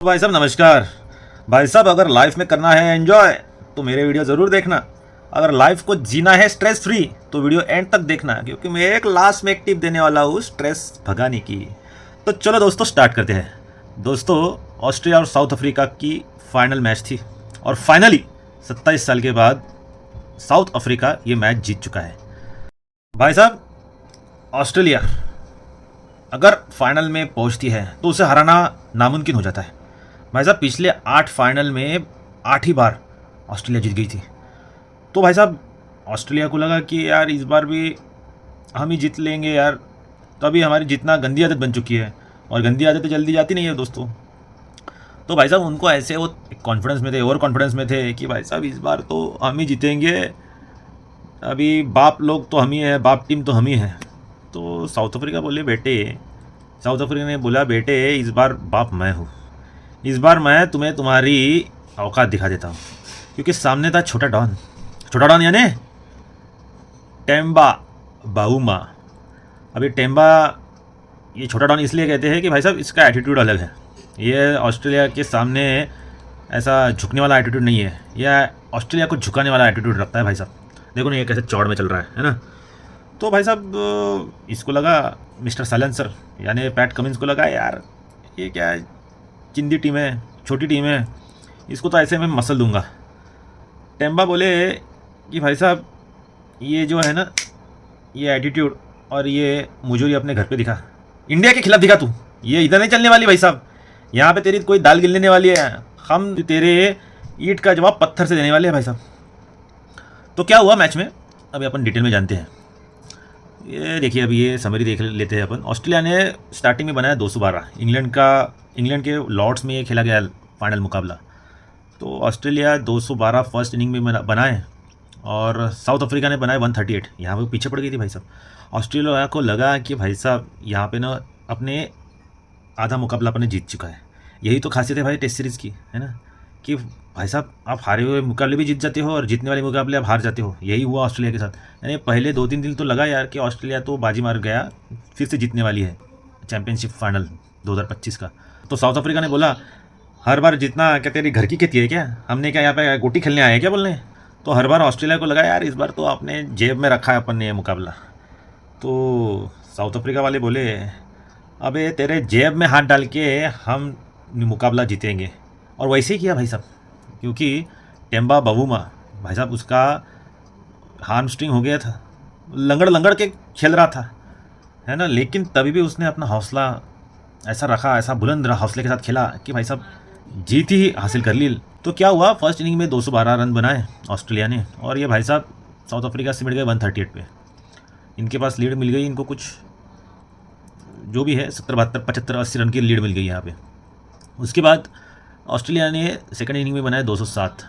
भाई साहब नमस्कार। भाई साहब अगर लाइफ में करना है एंजॉय तो मेरे वीडियो ज़रूर देखना। अगर लाइफ को जीना है स्ट्रेस फ्री तो वीडियो एंड तक देखना, क्योंकि मैं एक लास्ट में एक टिप देने वाला हूँ स्ट्रेस भगाने की। तो चलो दोस्तों स्टार्ट करते हैं। दोस्तों ऑस्ट्रेलिया और साउथ अफ्रीका की फाइनल मैच थी और फाइनली 27 साल के बाद साउथ अफ्रीका ये मैच जीत चुका है। भाई साहब ऑस्ट्रेलिया अगर फाइनल में पहुंचती है तो उसे हराना नामुमकिन हो जाता है। भाई साहब पिछले 8 फाइनल में 8 ही बार ऑस्ट्रेलिया जीत गई थी। तो भाई साहब ऑस्ट्रेलिया को लगा कि यार इस बार भी हम ही जीत लेंगे यार। तो अभी हमारी जितना गंदी आदत बन चुकी है और गंदी आदतें जल्दी जाती नहीं है दोस्तों। तो भाई साहब उनको ऐसे वो कॉन्फिडेंस में थे, ओवर कॉन्फिडेंस में थे कि भाई साहब इस बार तो हम ही जीतेंगे, अभी बाप लोग तो हम ही हैं, बाप टीम तो हम ही हैं। तो साउथ अफ्रीका बोले बेटे, साउथ अफ्रीका ने बोला बेटे इस बार बाप मैं हूँ, इस बार मैं तुम्हें तुम्हारी औकात दिखा देता हूँ। क्योंकि सामने था छोटा डॉन यानी टेम्बा बाउमा। अभी टेम्बा ये छोटा डॉन इसलिए कहते हैं कि भाई साहब इसका एटीट्यूड अलग है। ये ऑस्ट्रेलिया के सामने ऐसा झुकने वाला एटीट्यूड नहीं है, यह ऑस्ट्रेलिया को झुकाने वाला एटीट्यूड रखता है। भाई साहब देखो ना ये कैसे चौड़ में चल रहा है ना। तो भाई साहब इसको लगा, मिस्टर साइलेंसर यानी पैट कमिंस को लगा यार ये क्या है, चिंदी टीम है, छोटी टीम है, इसको तो ऐसे मैं मसल दूंगा। टेम्बा बोले कि भाई साहब ये जो है ना ये एटीट्यूड और ये मुजोरी अपने घर पे दिखा, इंडिया के खिलाफ दिखा तू, ये इधर नहीं चलने वाली भाई साहब। यहाँ पे तेरी कोई दाल गिलने वाली है, हम तेरे ईंट का जवाब पत्थर से देने वाले हैं भाई साहब। तो क्या हुआ मैच में अभी अपन डिटेल में जानते हैं। ये देखिए अभी ये समरी देख लेते हैं अपन। ऑस्ट्रेलिया ने स्टार्टिंग में बनाया 212, इंग्लैंड के लॉर्ड्स में ये खेला गया फाइनल मुकाबला। तो ऑस्ट्रेलिया 212 फर्स्ट इनिंग में बनाए और साउथ अफ्रीका ने बनाए 138। यहाँ पे पीछे पड़ गई थी भाई साहब। ऑस्ट्रेलिया को लगा कि भाई साहब यहाँ पे ना अपने आधा मुकाबला अपने जीत चुका है। यही तो खासियत है भाई टेस्ट सीरीज़ की, है ना, कि भाई साहब आप हारे हुए मुकाबले भी जीत जाते हो और जीतने वाले मुकाबले आप हार जाते हो। यही हुआ ऑस्ट्रेलिया के साथ। यानी पहले 2-3 दिन तो लगा यार कि ऑस्ट्रेलिया तो बाजी मार गया, फिर से जीतने वाली है चैंपियनशिप फाइनल 2025 का। तो साउथ अफ्रीका ने बोला हर बार जीतना क्या तेरी घर की खेती है क्या, हमने क्या यहाँ पे गोटी खेलने आए हैं क्या बोलने। तो हर बार ऑस्ट्रेलिया को लगा यार इस बार तो आपने जेब में रखा है अपन ने ये मुकाबला। तो साउथ अफ्रीका वाले बोले अबे तेरे जेब में हाथ डाल के हम मुकाबला जीतेंगे। और वैसे ही किया भाई साहब, क्योंकि टेम्बा बावूमा भाई साहब उसका हार्मस्ट्रिंग हो गया था, लंगड़ के खेल रहा था, है ना, लेकिन तभी भी उसने अपना हौसला ऐसा रखा, ऐसा बुलंद रहा, हौसले के साथ खेला कि भाई साहब जीत ही हासिल कर ली। तो क्या हुआ, फर्स्ट इनिंग में 212 रन बनाए ऑस्ट्रेलिया ने और ये भाई साहब साउथ अफ्रीका से मिल गए 138 पे। इनके पास लीड मिल गई, इनको कुछ जो भी है 70, 72, 75, 80 रन की लीड मिल गई यहाँ पे। उसके बाद ऑस्ट्रेलिया ने सेकंड इनिंग में बनाया 207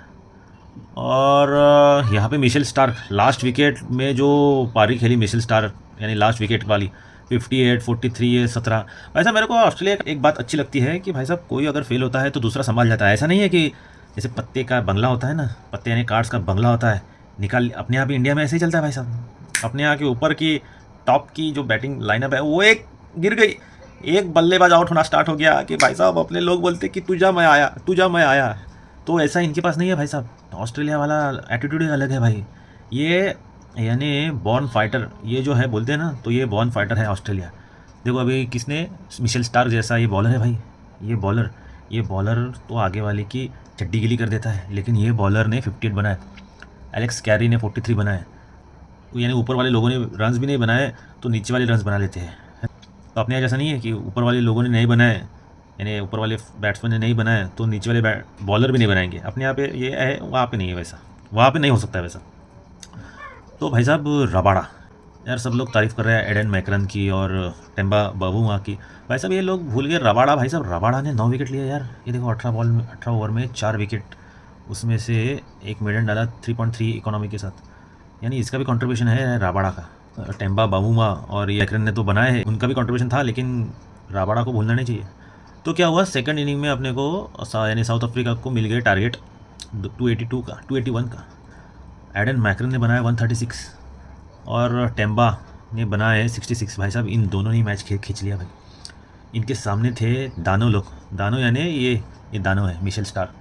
और यहाँ पे मिशेल स्टार्क लास्ट विकेट में जो पारी खेली, मिशेल स्टार्क यानी लास्ट विकेट वाली 58, 43, 17। भाई साहब मेरे को ऑस्ट्रेलिया का एक बात अच्छी लगती है कि भाई साहब कोई अगर फेल होता है तो दूसरा संभाल जाता है। ऐसा नहीं है कि जैसे पत्ते का बंगला होता है ना, पत्ते यानी कार्ड्स का बंगला होता है, निकाल अपने यहाँ भी इंडिया में ऐसे ही चलता है भाई साहब। अपने यहाँ के ऊपर की टॉप की जो बैटिंग लाइनअप है वो एक गिर गई, एक बल्लेबाज आउट होना स्टार्ट हो गया कि भाई साहब अपने लोग बोलते कि तुझा मैं आया। तो ऐसा इनके पास नहीं है भाई साहब। ऑस्ट्रेलिया वाला एटीट्यूड ही अलग है भाई। ये यानी बॉर्न फाइटर, ये जो है बोलते हैं ना, तो ये बॉर्न फाइटर है ऑस्ट्रेलिया। देखो अभी किसने, मिशेल स्टार्क जैसा ये बॉलर है भाई। ये बॉलर तो आगे वाले की चड्डी गिली कर देता है, लेकिन ये बॉलर ने 58 बनाए, एलेक्स कैरी ने 43 बनाए। यानी ऊपर वाले लोगों ने रन्स भी नहीं बनाए तो नीचे वाले रन्स बना लेते हैं। तो अपने यहाँ जैसा नहीं है कि ऊपर वाले लोगों ने नहीं बनाए, यानी ऊपर वाले बैट्समैन ने नहीं बनाए तो नीचे वाले बॉलर भी नहीं बनाएंगे। अपने यहाँ पे ये है, वहाँ पे नहीं है वैसा, वहाँ पे नहीं हो सकता है वैसा। तो भाई साहब रबाड़ा यार सब लोग तारीफ़ कर रहे हैं एडन मैकरन की और टेम्बा बावूमा की। भाई साहब ये लोग भूल गए रबाड़ा। भाई साहब रबाड़ा ने 9 विकेट लिए यार। ये देखो 18 ओवर में 4 विकेट, उसमें से एक मेडन डाला 3.3 इकोनॉमी के साथ, यानी इसका भी कंट्रीब्यूशन है रबाड़ा का। टेम्बा बावूमा और ये मैकरन ने तो बनाए हैं, उनका भी कंट्रीब्यूशन था, लेकिन रबाड़ा को भूलना नहीं चाहिए। तो क्या हुआ, सेकंड इनिंग में अपने को यानी साउथ अफ्रीका को मिल गए टारगेट 281 का। एडन मैकरन ने बनाया 136 और टेम्बा ने बनाया है 66। भाई साहब इन दोनों ने मैच खींच लिया भाई। इनके सामने थे दानो लोग, दानो यानी ये ये दानो है मिशेल स्टार,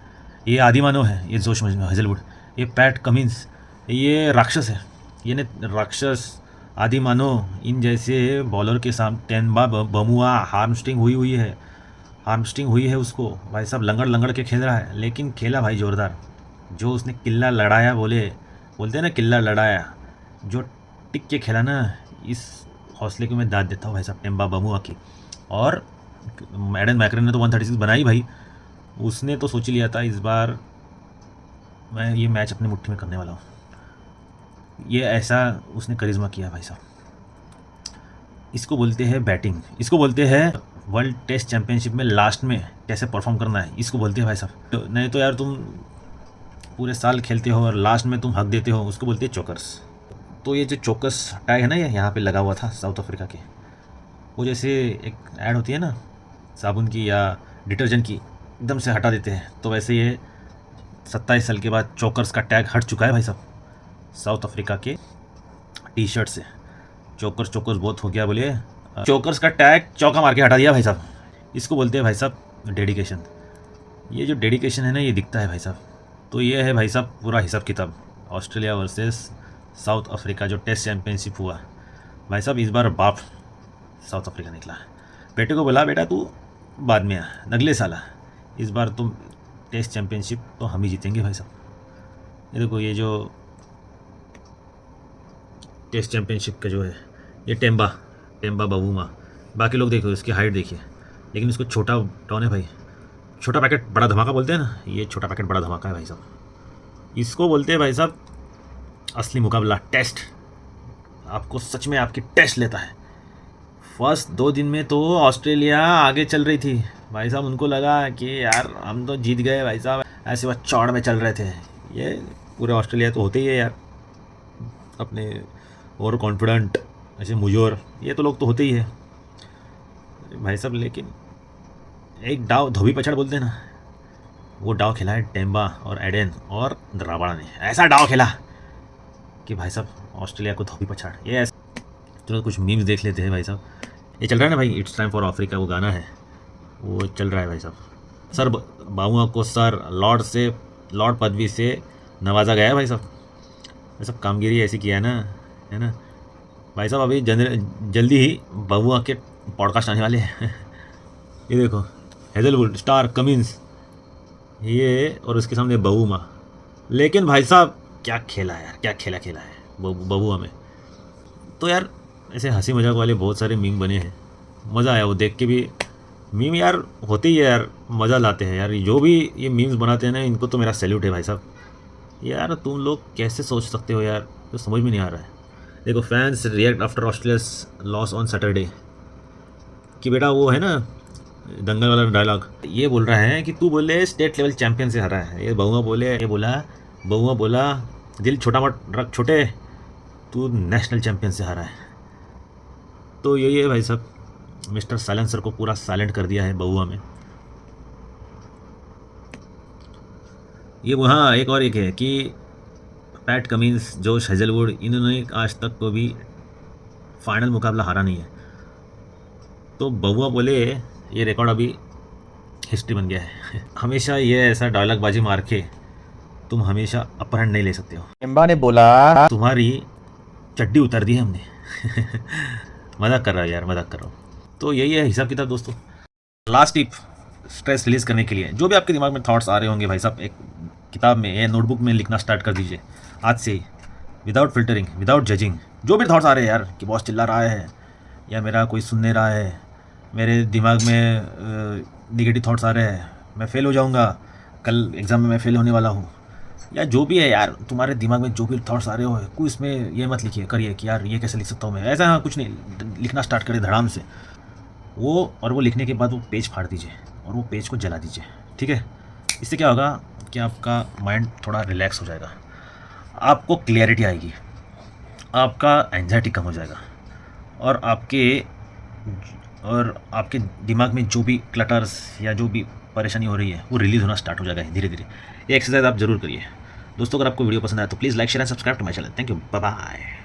ये आदि मानव है, ये जोश हेजलवुड, ये पैट कमिंस, ये राक्षस है, ये ने राक्षस आदि मानव इन जैसे बॉलर के सामने टेम्बा बमुआ हार्मस्ट्रिंग हुई है उसको भाई साहब, लंगड़ के खेल रहा है, लेकिन खेला भाई ज़ोरदार। जो उसने किल्ला लड़ाया, बोलते हैं ना किल्ला लड़ाया, जो टिक के खेला ना, इस हौसले को मैं दाद देता हूँ भाई साहब टेम्बा बमुआ की। और एडन मैकरन ने तो 136 बनाई भाई, उसने तो सोच लिया था इस बार मैं ये मैच अपनी मुट्ठी में करने वाला हूँ। ये ऐसा उसने करिश्मा किया भाई साहब। इसको बोलते हैं बैटिंग, इसको बोलते हैं वर्ल्ड टेस्ट चैंपियनशिप में लास्ट में कैसे परफॉर्म करना है, इसको बोलते हैं भाई साहब। तो नहीं तो यार तुम पूरे साल खेलते हो और लास्ट में तुम हक देते हो, उसको बोलते हैं चोकर्स। तो ये जो चोकर्स टैग है ना, ये यहाँ पे लगा हुआ था साउथ अफ्रीका के, वो जैसे एक ऐड होती है ना साबुन की या डिटर्जेंट की, एकदम से हटा देते हैं, तो वैसे ये 27 साल के बाद चोकर्स का टैग हट चुका है भाई साहब साउथ अफ्रीका के टी शर्ट से। चोकर्स बहुत हो गया बोलिए, चोकर्स का टैग चौका मार के हटा दिया भाई साहब। इसको बोलते हैं भाई साहब डेडिकेशन। ये जो डेडिकेशन है ना, ये दिखता है भाई साहब। तो ये है भाई साहब पूरा हिसाब किताब ऑस्ट्रेलिया वर्सेस साउथ अफ्रीका जो टेस्ट चैंपियनशिप हुआ भाई साहब। इस बार बाप साउथ अफ्रीका निकला, बेटे को बोला बेटा तू बाद में आ, अगले साल आ, इस बार तुम टेस्ट चैंपियनशिप तो हम ही जीतेंगे भाई साहब। ये देखो, ये जो टेस्ट चैंपियनशिप का जो है ये टेम्बा बबूमा, बाकी लोग देखो इसकी हाइट देखिए, लेकिन इसको छोटा टॉन है भाई, छोटा पैकेट बड़ा धमाका बोलते हैं ना, ये छोटा पैकेट बड़ा धमाका है भाई साहब। इसको बोलते हैं भाई साहब असली मुकाबला, टेस्ट। आपको सच में आपकी टेस्ट लेता है। फर्स्ट 2 दिन में तो ऑस्ट्रेलिया आगे चल रही थी भाई साहब, उनको लगा कि यार हम तो जीत गए भाई साहब, ऐसे वह चौड़ में चल रहे थे। ये पूरे ऑस्ट्रेलिया तो होते ही है यार, अपने ओवर कॉन्फिडेंट ऐसे मुजोर, ये तो लोग तो होते ही है भाई साहब। लेकिन एक डाव धोबी पछाड़ बोलते हैं ना, वो डाव खेला है टेम्बा और एडन और राबाड़ा ने, ऐसा डाव खेला कि भाई साहब ऑस्ट्रेलिया को धोबी पछाड़। ये ऐसा चलो कुछ मीम्स देख लेते हैं भाई साहब। ये चल रहा है ना भाई, इट्स टाइम फॉर अफ्रीका, वो गाना है वो चल रहा है भाई साहब। सर बाबुआ को सर लॉर्ड पदवी से नवाजा गया है भाई साहब। ये सब कामगिरी ऐसी किया है ना, है ना भाई साहब। अभी जल्दी ही बाबुआ के पॉडकास्ट आने वाले हैं। ये देखो हेजलवुड, स्टार, कमिंस, ये और उसके सामने बबूमा। लेकिन भाई साहब क्या खेला है यार, क्या खेला है बबुआ में। तो यार ऐसे हंसी मजाक वाले बहुत सारे मीम बने हैं, मज़ा आया वो देख के भी। मीम यार होते ही है यार, मज़ा लाते हैं यार। जो भी ये मीम्स बनाते हैं ना, इनको तो मेरा सैल्यूट है भाई साहब। यार तुम लोग कैसे सोच सकते हो यार, तो समझ में नहीं आ रहा है। देखो, fans react after Australia's loss on Saturday, कि बेटा वो है ना दंगल वाला डायलॉग, ये बोल रहा है कि तू बोले स्टेट लेवल चैंपियन से हरा है। ये बउआ बोला दिल छोटा मत रख छोटे, तू नेशनल चैंपियन से हरा है। तो यही है भाई साहब, मिस्टर साइलेंसर को पूरा साइलेंट कर दिया है बउआ में। ये वहाँ एक है कि पैट कमिंस, जोश हेजलवुड, इन्होंने आज तक को भी फाइनल मुकाबला हारा नहीं है। तो बउआ बोले ये रिकॉर्ड अभी हिस्ट्री बन गया है। हमेशा ये ऐसा डायलॉग बाजी मार के तुम हमेशा अपर हैंड नहीं ले सकते हो। टेम्बा ने बोला तुम्हारी चड्डी उतार दी है हमने। मजाक कर रहा है यार, मजाक कर रहा हूँ। तो यही है हिसाब किताब दोस्तों। लास्ट टिप स्ट्रेस रिलीज़ करने के लिए, जो भी आपके दिमाग में थॉट्स आ रहे होंगे भाई साहब, एक किताब में या नोटबुक में लिखना स्टार्ट कर दीजिए आज से ही, विदाउट फिल्टरिंग, विदाउट जजिंग। जो भी थॉट्स आ रहे हैं यार, कि बॉस चिल्ला रहा है या मेरा कोई सुन नहीं रहा है, मेरे दिमाग में निगेटिव थॉट्स आ रहे हैं, मैं फ़ेल हो जाऊंगा, कल एग्ज़ाम में मैं फ़ेल होने वाला हूँ, या जो भी है यार, तुम्हारे दिमाग में जो भी थॉट्स आ रहे हो, कोई इसमें ये मत लिखिए करिए कि यार ये कैसे लिख सकता हूँ मैं, ऐसा कुछ नहीं। लिखना स्टार्ट करिए धड़ाम से वो लिखने के बाद वो पेज फाड़ दीजिए और वो पेज को जला दीजिए, ठीक है। इससे क्या होगा कि आपका माइंड थोड़ा रिलैक्स हो जाएगा, आपको क्लियरिटी आएगी, आपका एंजाइटी कम हो जाएगा, और आपके दिमाग में जो भी क्लटर्स या जो भी परेशानी हो रही है वो रिलीज़ होना स्टार्ट हो जाएगा धीरे धीरे। ये एक्सरसाइज आप ज़रूर करिए दोस्तों। अगर आपको वीडियो पसंद आया तो please like, share and subscribe to my channel. Thank you, bye bye.